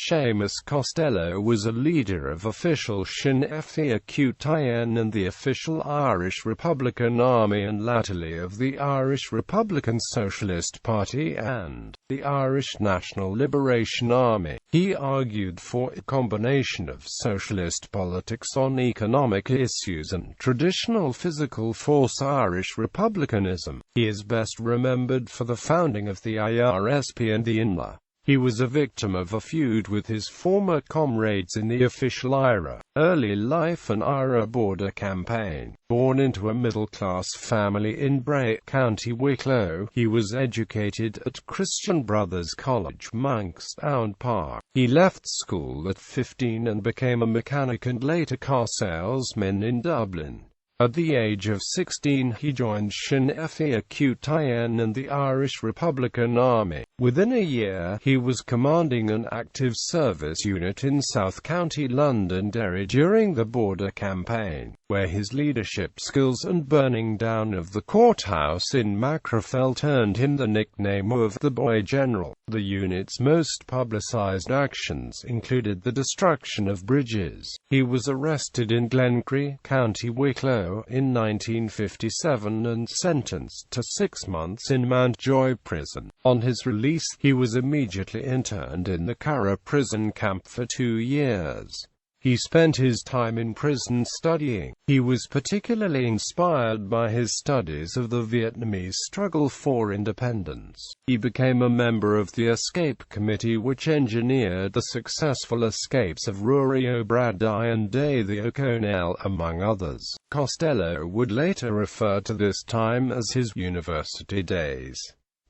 Seamus Costello was a leader of official Sinn Féin and the official Irish Republican Army, and latterly of the Irish Republican Socialist Party and the Irish National Liberation Army. He argued for a combination of socialist politics on economic issues and traditional physical force Irish republicanism. He is best remembered for the founding of the IRSP and the INLA. He was a victim of a feud with his former comrades in the official IRA. Early life and IRA border campaign. Born into a middle-class family in Bray, County Wicklow, he was educated at Christian Brothers College, Monkstown Park. He left school at 15 and became a mechanic and later car salesman in Dublin. At the age of 16 he joined Sinn Féin and the Irish Republican Army. Within a year, he was commanding an active service unit in South County Londonderry during the border campaign, where his leadership skills and burning down of the courthouse in Macrofelt earned him the nickname of the Boy General. The unit's most publicized actions included the destruction of bridges. He was arrested in Glencree, County Wicklow, in 1957 and sentenced to 6 months in Mountjoy prison. On his release, he was immediately interned in the Carra prison camp for 2 years. He spent his time in prison studying. He was particularly inspired by his studies of the Vietnamese struggle for independence. He became a member of the Escape Committee, which engineered the successful escapes of Rory O'Brady and Davy O'Connell, among others. Costello would later refer to this time as his university days.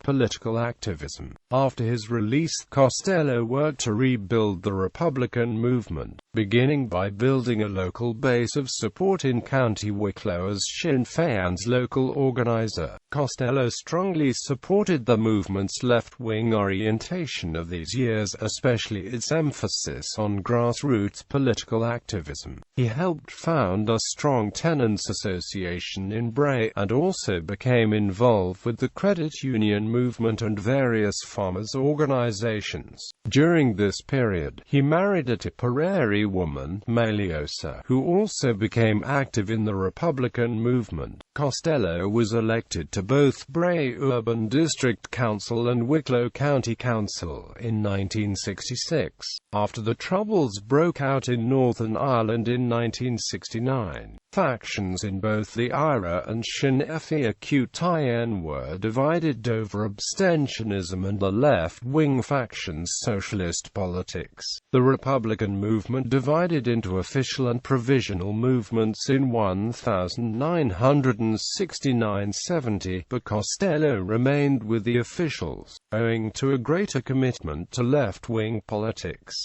Political activism. After his release, Costello worked to rebuild the Republican movement, beginning by building a local base of support in County Wicklow as Sinn Féin's local organizer. Costello strongly supported the movement's left-wing orientation of these years, especially its emphasis on grassroots political activism. He helped found a strong tenants association in Bray, and also became involved with the credit union movement and various farmers' organizations. During this period, he married a Tipperary woman, Maliosa, who also became active in the Republican movement. Costello was elected to both Bray Urban District Council and Wicklow County Council in 1966. After the Troubles broke out in Northern Ireland in 1969, factions in both the IRA and Sinn Féin were divided over abstentionism and the left-wing faction's socialist politics. The Republican movement divided into official and provisional movements in 1969-70, but Costello remained with the officials, owing to a greater commitment to left-wing politics.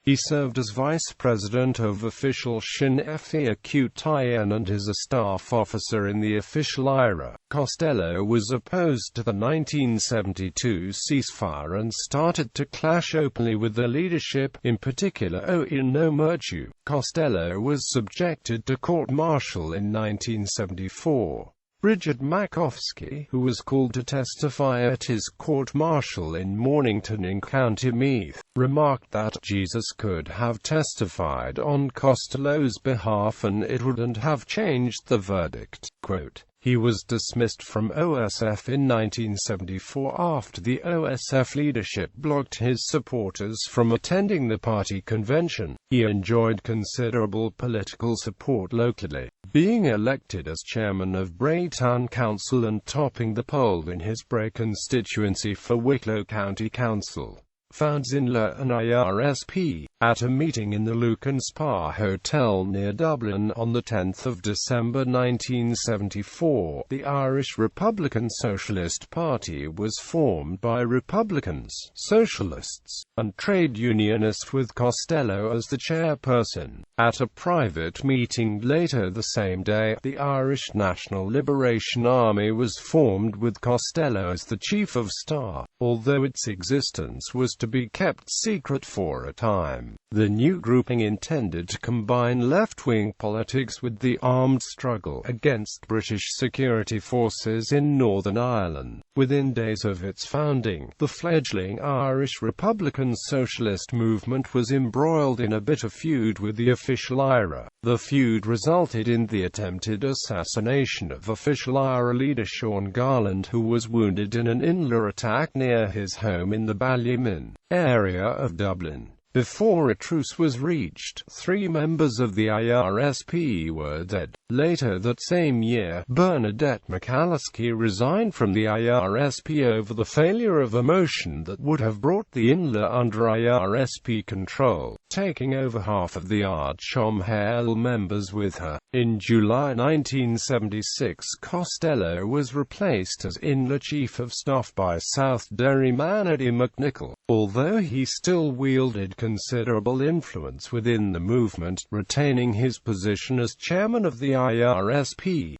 He served as vice president of official Sinn Féin and as a staff officer in the official IRA. Costello was opposed to the 1972 ceasefire and started to clash openly with the leadership, in particular INLA.He. Costello was subjected to court-martial in 1974. Bridget Makowski, who was called to testify at his court-martial in Mornington in County Meath, remarked that Jesus could have testified on Costello's behalf and it wouldn't have changed the verdict. Quote, he was dismissed from OSF in 1974 after the OSF leadership blocked his supporters from attending the party convention. He enjoyed considerable political support locally, being elected as chairman of Bray Town Council and topping the poll in his Bray constituency for Wicklow County Council. Founds INLA and IRSP. At a meeting in the Lucan Spa Hotel near Dublin on 10 December 1974, the Irish Republican Socialist Party was formed by Republicans, Socialists, and trade unionists with Costello as the chairperson. At a private meeting later the same day, the Irish National Liberation Army was formed with Costello as the chief of staff. Although its existence was to be kept secret for a time. The new grouping intended to combine left-wing politics with the armed struggle against British security forces in Northern Ireland. Within days of its founding, the fledgling Irish Republican Socialist movement was embroiled in a bitter feud with the official IRA. The feud resulted in the attempted assassination of official IRA leader Sean Garland, who was wounded in an INLA attack near his home in the Ballymun area of Dublin. Before a truce was reached, 3 members of the IRSP were dead. Later that same year, Bernadette McAlliskey resigned from the IRSP over the failure of a motion that would have brought the INLA under IRSP control, taking over half of the Ard-Chum-Hale members with her. In July 1976, Costello was replaced as INLA Chief of Staff by South Derry man Eddie McNichol. Although he still wielded considerable influence within the movement, retaining his position as chairman of the IRSP.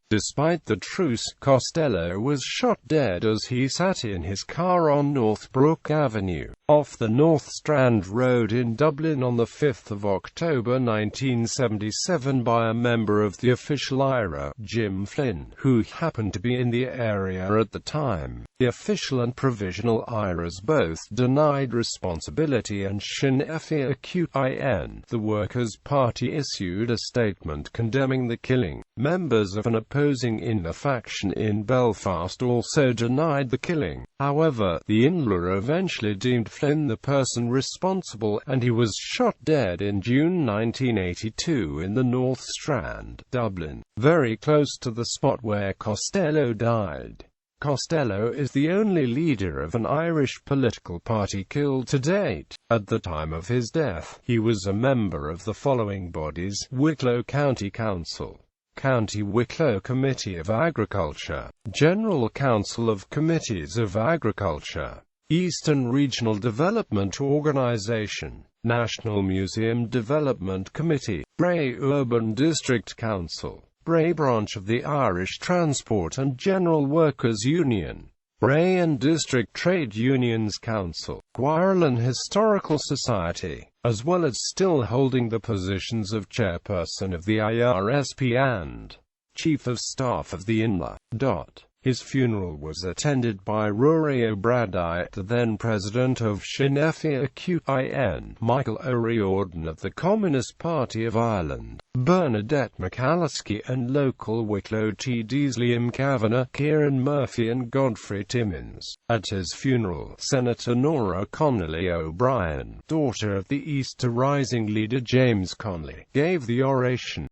Despite the truce, Costello was shot dead as he sat in his car on Northbrook Avenue, off the North Strand Road in Dublin on 5 October 1977 by a member of the official IRA, Jim Flynn, who happened to be in the area at the time. The official and provisional IRAs both denied responsibility, and Sinn Féin, the Workers' Party, issued a statement condemning the killing. Members of an opposing INLA faction in Belfast also denied the killing. However, the INLA eventually deemed Flynn the person responsible, and he was shot dead in June 1982 in the North Strand, Dublin, very close to the spot where Costello died. Costello is the only leader of an Irish political party killed to date. At the time of his death, he was a member of the following bodies: Wicklow County Council, County Wicklow Committee of Agriculture, General Council of Committees of Agriculture, Eastern Regional Development Organisation, National Museum Development Committee, Bray Urban District Council, Bray branch of the Irish Transport and General Workers Union, Bray and District Trade Unions Council, Ireland Historical Society, as well as still holding the positions of chairperson of the IRSP and Chief of Staff of the INLA. His funeral was attended by Rory O'Brady, the then president of Sinn Féin, Michael O'Riordan of the Communist Party of Ireland, Bernadette McAlliskey, and local Wicklow TDs Liam Kavanagh, Kieran Murphy and Godfrey Timmins. At his funeral, Senator Nora Connolly O'Brien, daughter of the Easter Rising leader James Connolly, gave the oration.